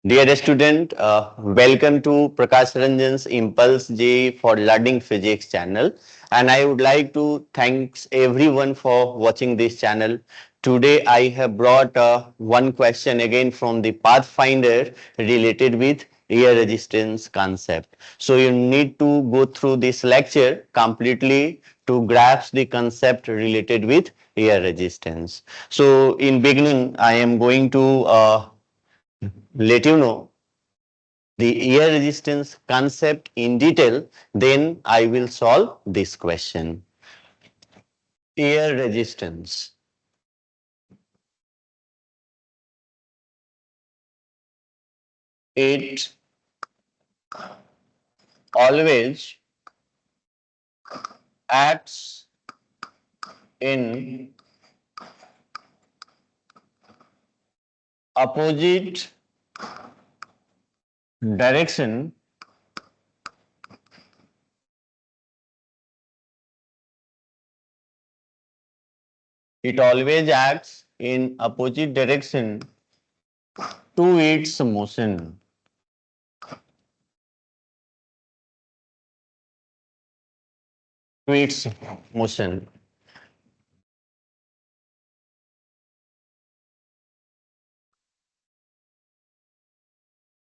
Dear student, welcome to Prakash Ranjan's Impulse JEE for Learning Physics channel, and I would like to thanks everyone for watching this channel. Today I have brought one question again from the Pathfinder related with air resistance concept. So you need to go through this lecture completely to grasp the concept related with air resistance. So in beginning I am going to let you know the air resistance concept in detail, then I will solve this question. Air resistance. It always acts in opposite direction it always acts in opposite direction to its motion. To its motion.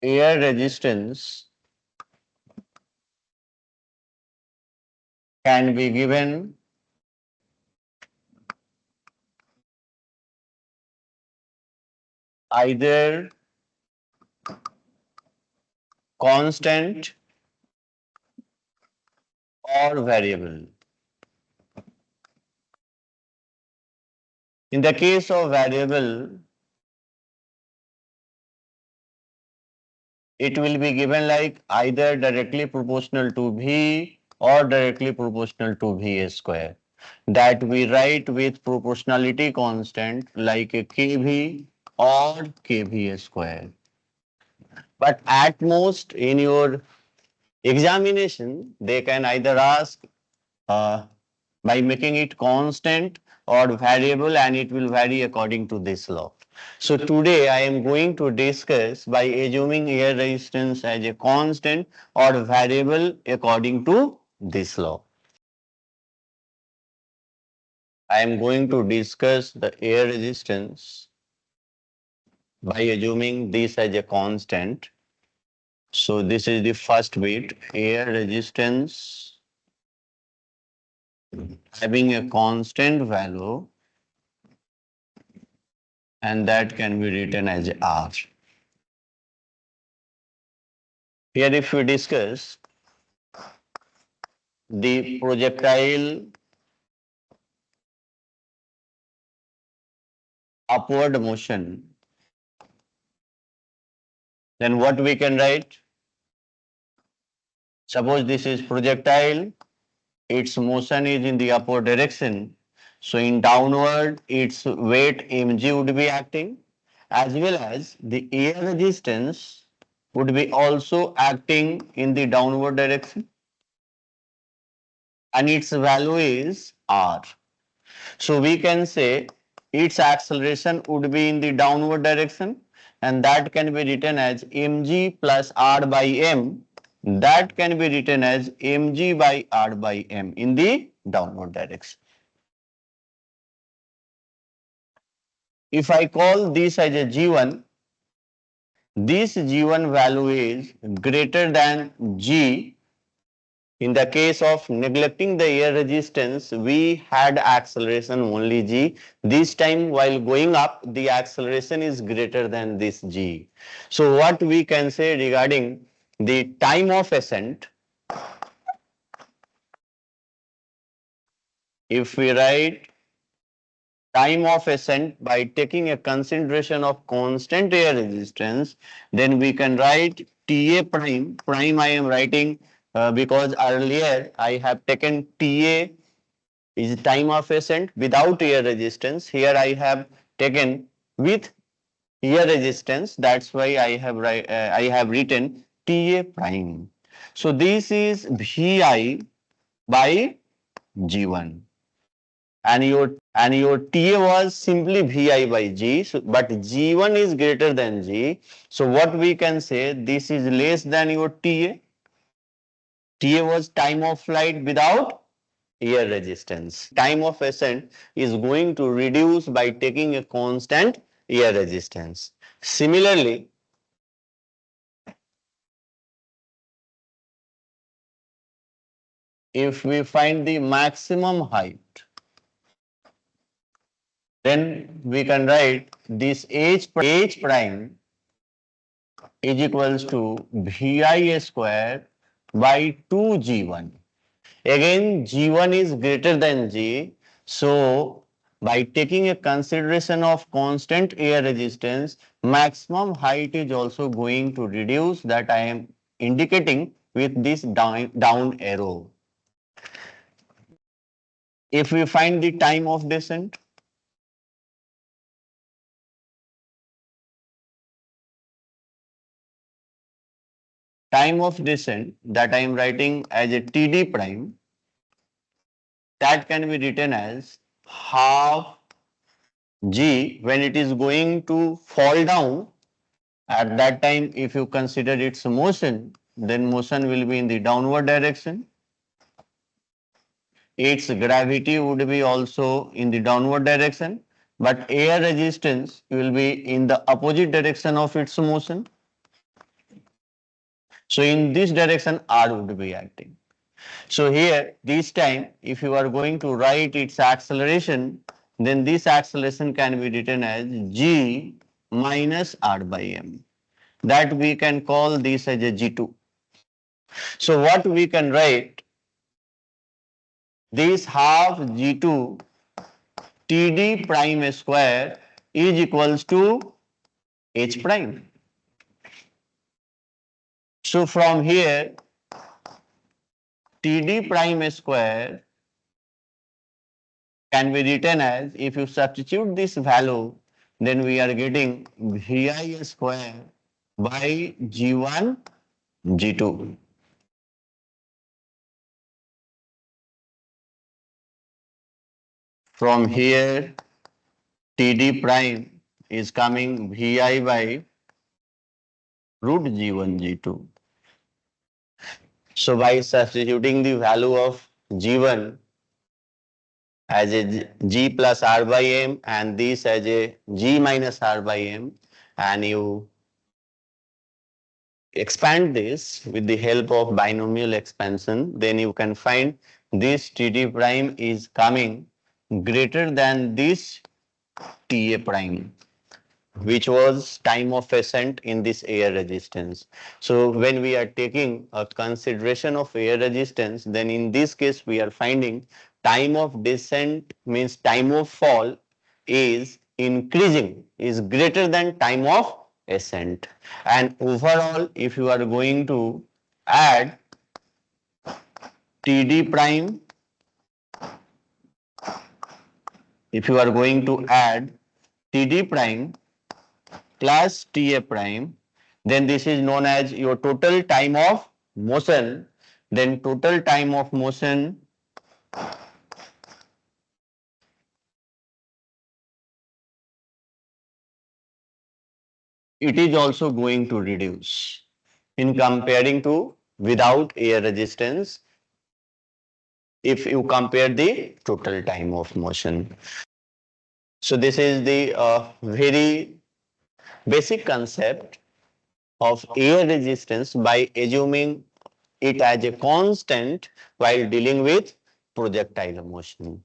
Air resistance can be given either constant or variable. In the case of variable, it will be given like either directly proportional to V or directly proportional to V square. That we write with proportionality constant like a kV or kV square. But at most in your examination, they can either ask uh, by making it constant or variable, and it will vary according to this law. So today I am going to discuss by assuming air resistance as a constant or variable according to this law. I am going to discuss the air resistance by assuming this as a constant. So this is the first bit, air resistance having a constant value, and that can be written as R. Here if we discuss the projectile upward motion, then what we can write? Suppose this is projectile, its motion is in the upward direction. So in downward, its weight mg would be acting, as well as the air resistance would be also acting in the downward direction, and its value is r. So we can say its acceleration would be in the downward direction, and that can be written as mg plus r by m. That can be written as mg by r by m in the downward direction. If I call this as a G1, this G1 value is greater than G. In the case of neglecting the air resistance, we had acceleration only G. This time while going up, the acceleration is greater than this G. So what we can say regarding the time of ascent, if we write time of ascent by taking a consideration of constant air resistance, then we can write TA prime. Prime I am writing because earlier I have taken TA is time of ascent without air resistance. Here I have taken with air resistance. That's why I have written TA prime. So this is VI by G1, and your TA was simply Vi by G, so, but G1 is greater than G. So what we can say, this is less than your TA. TA was time of flight without air resistance. Time of ascent is going to reduce by taking a constant air resistance. Similarly, if we find the maximum height, then we can write this H prime is equals to Vi square by 2G1. Again, G1 is greater than G. So, by taking a consideration of constant air resistance, maximum height is also going to reduce, that I am indicating with this down arrow. If we find the time of descent, that I am writing as a TD prime, that can be written as half G when it is going to fall down. At that time, if you consider its motion, then motion will be in the downward direction. Its gravity would be also in the downward direction, but air resistance will be in the opposite direction of its motion. So in this direction, R would be acting. So here, this time, if you are going to write its acceleration, then this acceleration can be written as G minus R by M. That we can call this as a G2. So what we can write, this half G2 TD prime square is equals to H prime. So from here, TD prime square can be written as, if you substitute this value, then we are getting Vi square by G1 G2. From here, TD prime is coming Vi by root G1 G2. So by substituting the value of G1 as a G plus R by M and this as a G minus R by M, and you expand this with the help of binomial expansion, then you can find this TD prime is coming greater than this TA prime, which was time of ascent in this air resistance. So when we are taking a consideration of air resistance, then in this case we are finding time of descent means time of fall is increasing, is greater than time of ascent. And overall, if you are going to add TD prime, if you are going to add TD prime plus TA prime, then this is known as your total time of motion. Then total time of motion it is also going to reduce in comparing to without air resistance if you compare the total time of motion. So this is the very basic concept of air resistance by assuming it as a constant while dealing with projectile motion.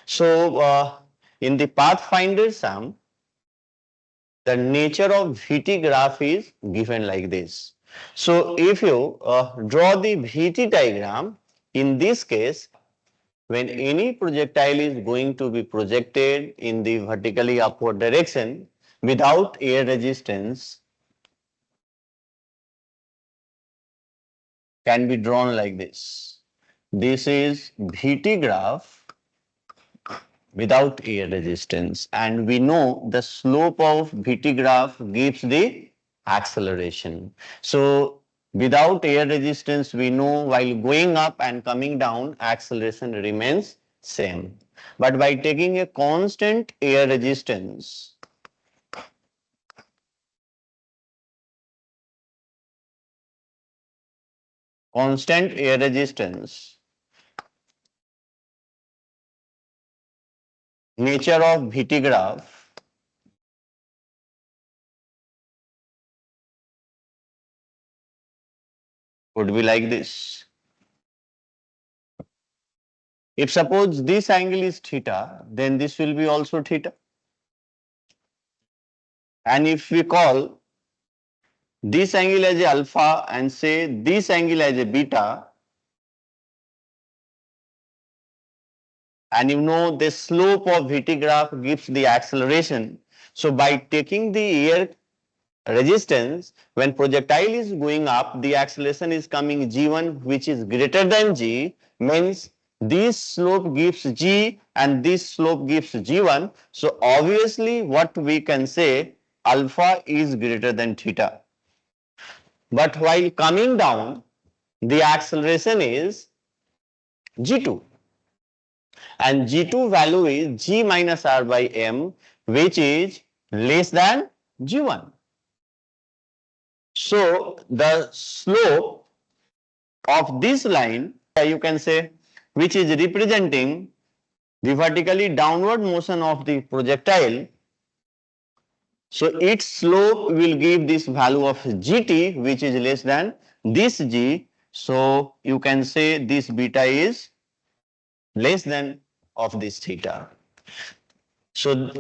So in the Pathfinder sum, the nature of VT graph is given like this. So if you draw the VT diagram, in this case, when any projectile is going to be projected in the vertically upward direction without air resistance, can be drawn like this. This is VT graph without air resistance, and we know the slope of VT graph gives the acceleration. So without air resistance, we know while going up and coming down, acceleration remains same. But by taking a constant air resistance, constant air resistance, nature of VT graph would be like this. If suppose this angle is theta, then this will be also theta. And if we call this angle as a alpha and say this angle as a beta, and you know the slope of VT graph gives the acceleration. So by taking the air resistance, when projectile is going up, the acceleration is coming g1, which is greater than g, means this slope gives g and this slope gives g1. So obviously what we can say, alpha is greater than theta. But while coming down, the acceleration is g2, and g2 value is g minus r by m, which is less than g1. So the slope of this line, you can say, which is representing the vertically downward motion of the projectile, so its slope will give this value of gt, which is less than this g. So you can say this beta is less than of this theta. So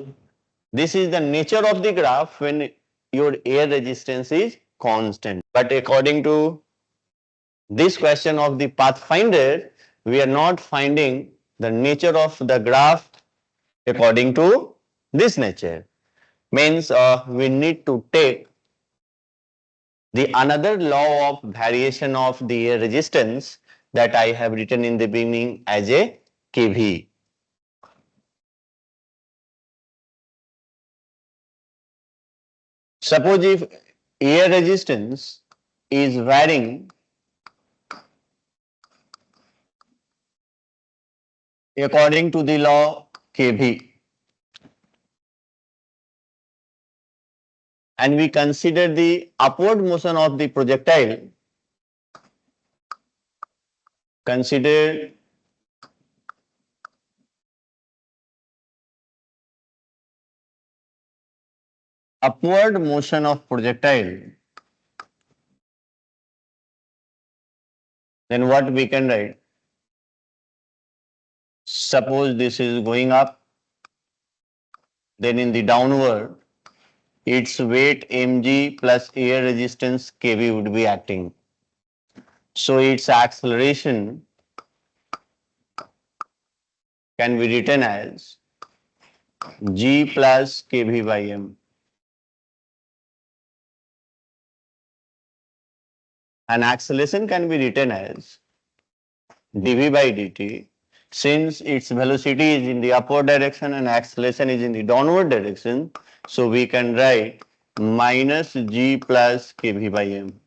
this is the nature of the graph when your air resistance is constant. But according to this question of the Pathfinder, we are not finding the nature of the graph according to this nature. Means we need to take the another law of variation of the air resistance that I have written in the beginning as a KV. Suppose if air resistance is varying according to the law KV, and we consider the upward motion of the projectile, consider upward motion of projectile, then what we can write? Suppose this is going up, then in the downward, its weight mg plus air resistance kv would be acting. So its acceleration can be written as g plus kv by m. And acceleration can be written as dv by dt. Since its velocity is in the upward direction and acceleration is in the downward direction, so we can write minus g plus kv by m.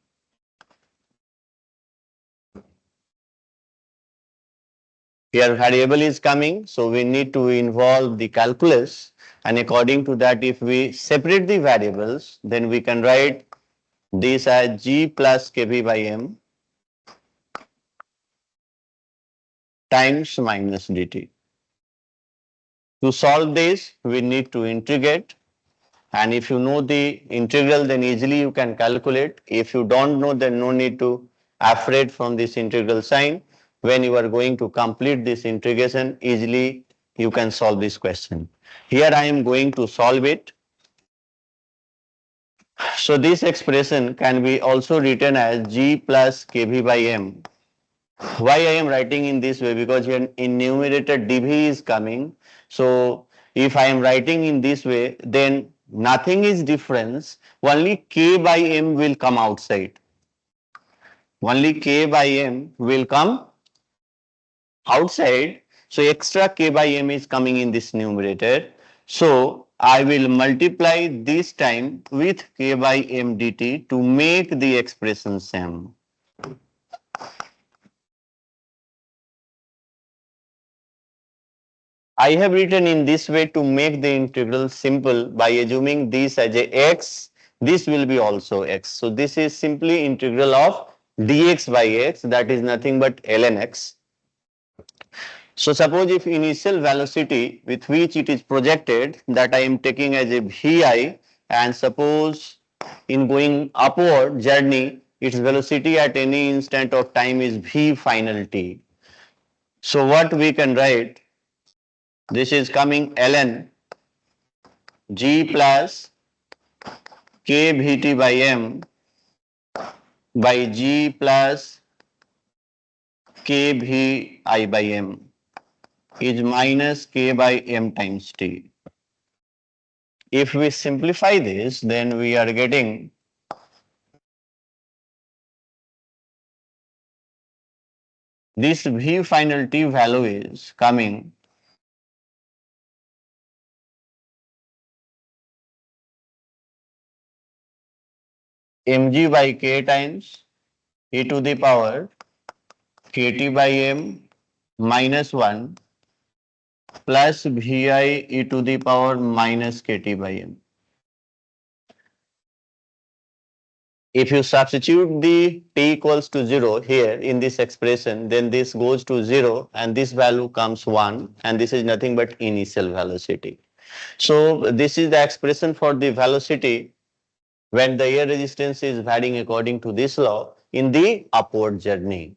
Here variable is coming, so we need to involve the calculus, and according to that, if we separate the variables, then we can write this as g plus kv by m times minus dt. To solve this, we need to integrate, and if you know the integral, then easily you can calculate. If you don't know, then no need to afraid from this integral sign. When you are going to complete this integration, easily you can solve this question. Here I am going to solve it. So this expression can be also written as g plus kv by m. Why I am writing in this way? Because here in numerator dv is coming. So if I am writing in this way, then nothing is difference. Only k by m will come outside. Only k by m will come outside. So extra k by m is coming in this numerator. So I will multiply this time with k by m dt to make the expression same. I have written in this way to make the integral simple by assuming this as a x, this will be also x. So this is simply integral of dx by x, that is nothing but ln x. So suppose if initial velocity with which it is projected that I am taking as a vi, and suppose in going upward journey its velocity at any instant of time is v final t. So what we can write, this is coming ln g plus k vt by m by g plus k v I by m is minus k by m times t. If we simplify this, then we are getting this v final t value is coming mg by k times e to the power kt by m minus 1 plus vi e to the power minus kt by m. If you substitute the t equals to 0 here in this expression, then this goes to 0 and this value comes 1, and this is nothing but initial velocity. So this is the expression for the velocity when the air resistance is varying according to this law in the upward journey.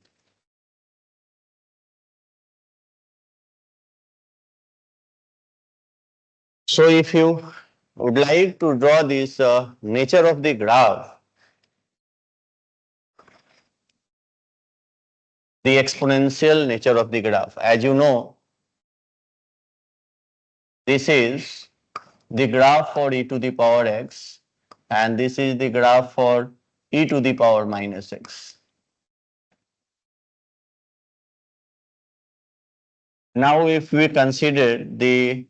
So if you would like to draw this nature of the graph, the exponential nature of the graph, as you know, this is the graph for e to the power x, and this is the graph for e to the power minus x. Now if we consider the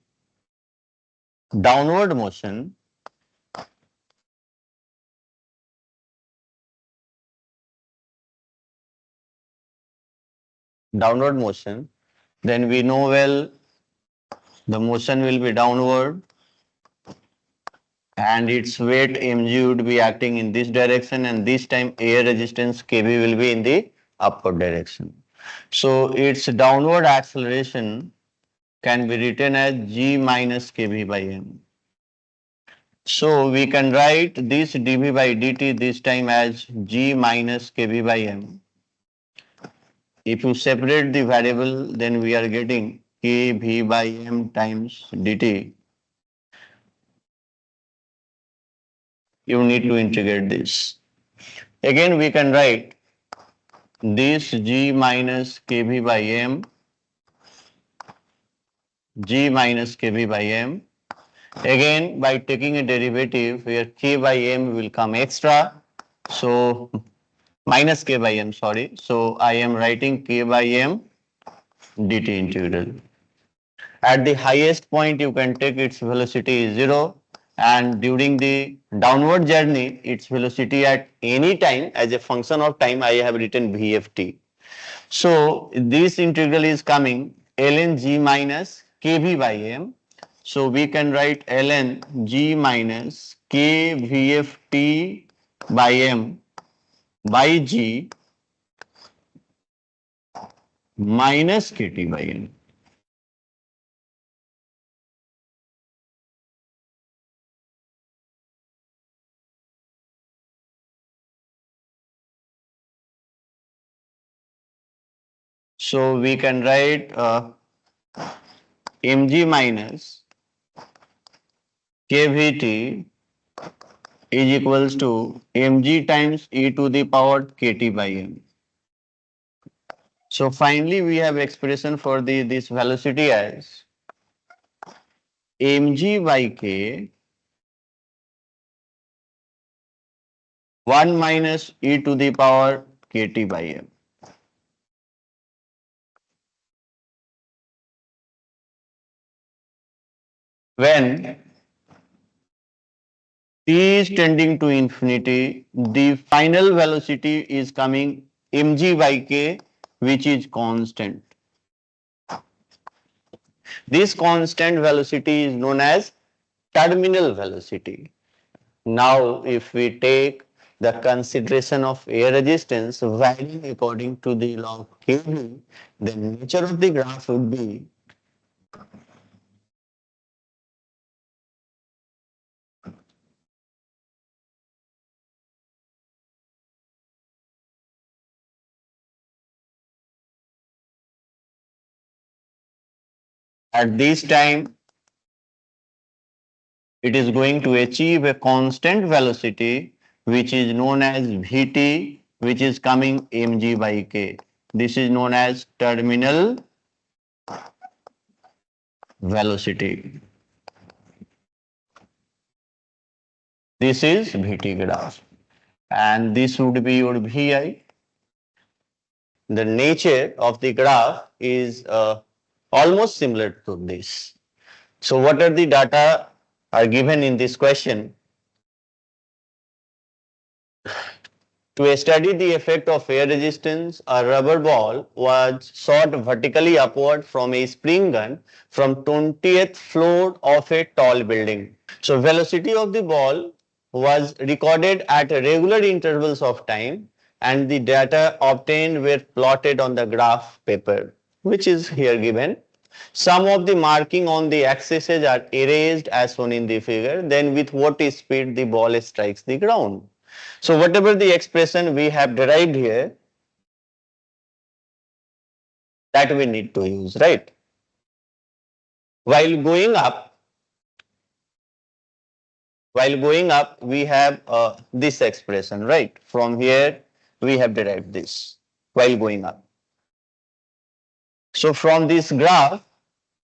downward motion, then we know well the motion will be downward and its weight mg would be acting in this direction, and this time air resistance kb will be in the upward direction. So its downward acceleration can be written as g minus kb by m. So we can write this dv by dt this time as g minus kb by m. If you separate the variable, then we are getting kv by m times dt. You need to integrate this. Again, we can write this g minus kv by m, g minus kv by m. Again, by taking a derivative where k by m will come extra, so minus k by m, sorry. So I am writing k by m dt integral. At the highest point, you can take its velocity is 0, and during the downward journey, its velocity at any time as a function of time, I have written vft. So this integral is coming ln g minus kv by m. So we can write ln g minus k vft by m by g minus kt by m. So we can write mg minus kVt is equals to mg times e to the power kt by m. So finally we have expression for this velocity as mg by k 1 minus e to the power kt by m. When t is tending to infinity, the final velocity is coming mg by k, which is constant. This constant velocity is known as terminal velocity. Now, if we take the consideration of air resistance varying according to the law of KV, the nature of the graph would be at this time it is going to achieve a constant velocity which is known as Vt, which is coming mg by k. This is known as terminal velocity. This is Vt graph and this would be your Vi. The nature of the graph is almost similar to this. So what are the data are given in this question? To study the effect of air resistance, a rubber ball was shot vertically upward from a spring gun from 20th floor of a tall building. So velocity of the ball was recorded at regular intervals of time and the data obtained were plotted on the graph paper, which is here given. Some of the marking on the axes are erased as shown in the figure. Then with what speed the ball strikes the ground. So whatever the expression we have derived here, that we need to use, right? While going up, we have this expression, right? From here, we have derived this while going up. So from this graph,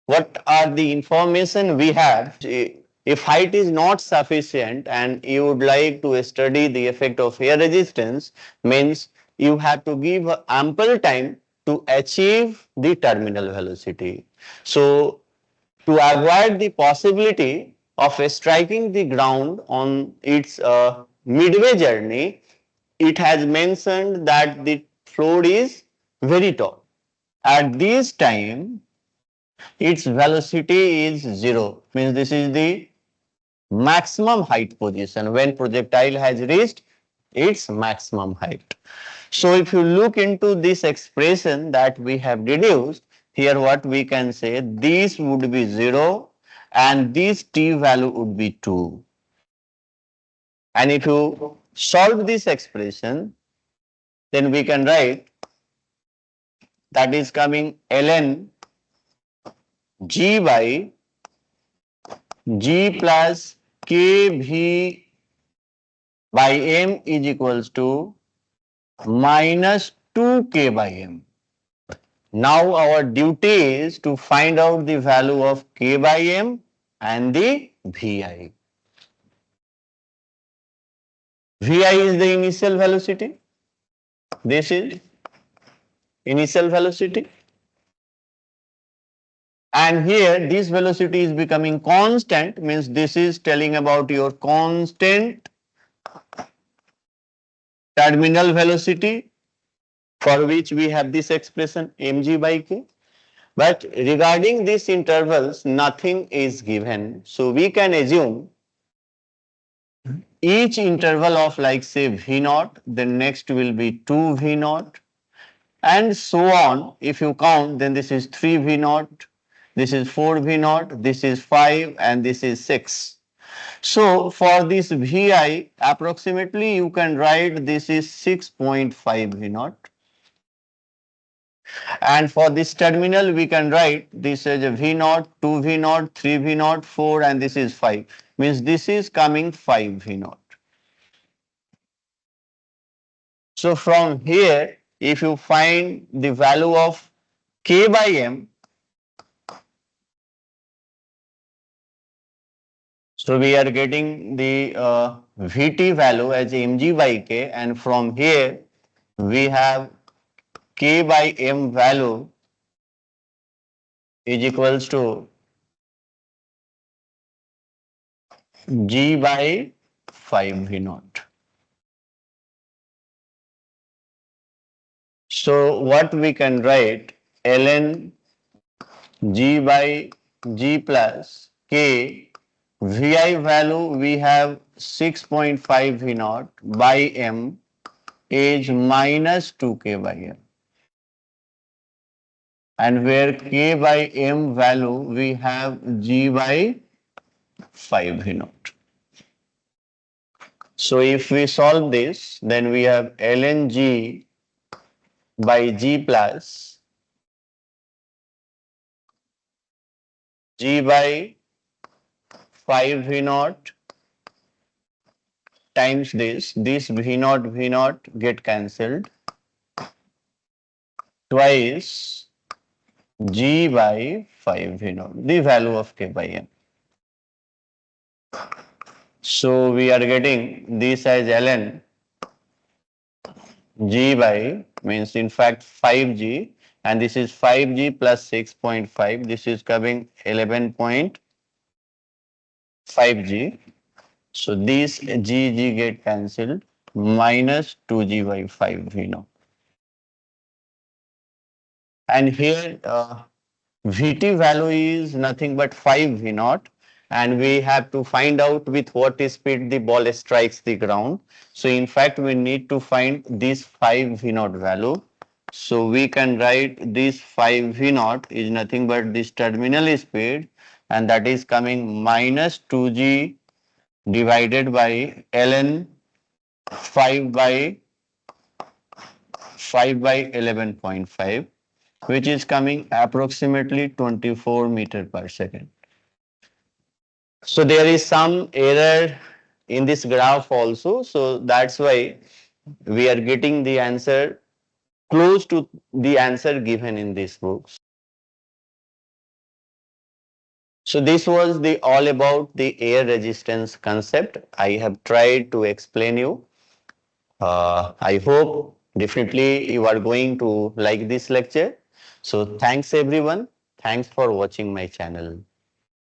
what are the information we have? If height is not sufficient and you would like to study the effect of air resistance, means you have to give ample time to achieve the terminal velocity. So to avoid the possibility of striking the ground on its midway journey, it has mentioned that the floor is very tall. At this time, its velocity is 0, means this is the maximum height position when projectile has reached its maximum height. So if you look into this expression that we have deduced, here what we can say, this would be 0 and this t value would be 2. And if you solve this expression, then we can write that is coming ln g by g plus kv by m is equals to minus 2k by m. Now our duty is to find out the value of k by m and the vi. Vi is the initial velocity. This is initial velocity. And here this velocity is becoming constant, means this is telling about your constant terminal velocity, for which we have this expression mg by k. But regarding these intervals, nothing is given. So we can assume each interval of like say V naught, then next will be 2 V naught, and so on. If you count, then this is 3 V naught, this is 4 V naught, this is 5, and this is 6. So for this Vi, approximately you can write this is 6.5 V naught. And for this terminal, we can write this as a V naught, 2 V naught, 3 V naught, 4, and this is 5. Means this is coming 5 V naught. So from here, if you find the value of K by M, so we are getting the Vt value as mg by K, and from here we have K by M value is equals to G by 5 V naught. So what we can write, ln G by G plus K. Vi value we have 6.5 V naught by M is minus 2K by M. And where K by M value we have G by 5 V naught. So if we solve this, then we have ln G by G plus G by 5 V naught times this V naught get cancelled, twice G by 5 V naught, the value of K by M. So we are getting this as ln G by means in fact 5G, and this is 5G plus 6.5, this is coming 11.5G. So this G get cancelled, minus 2G by 5 V naught. And here Vt value is nothing but 5 V naught, and we have to find out with what speed the ball strikes the ground. So in fact we need to find this 5 V naught value. So we can write this 5 V naught is nothing but this terminal speed, and that is coming minus 2G divided by ln 5 by 11.5, which is coming approximately 24 meter per second. So there is some error in this graph also. So that's why we are getting the answer close to the answer given in this book. So this was the all about the air resistance concept. I have tried to explain you. I hope definitely you are going to like this lecture. So thanks everyone. Thanks for watching my channel.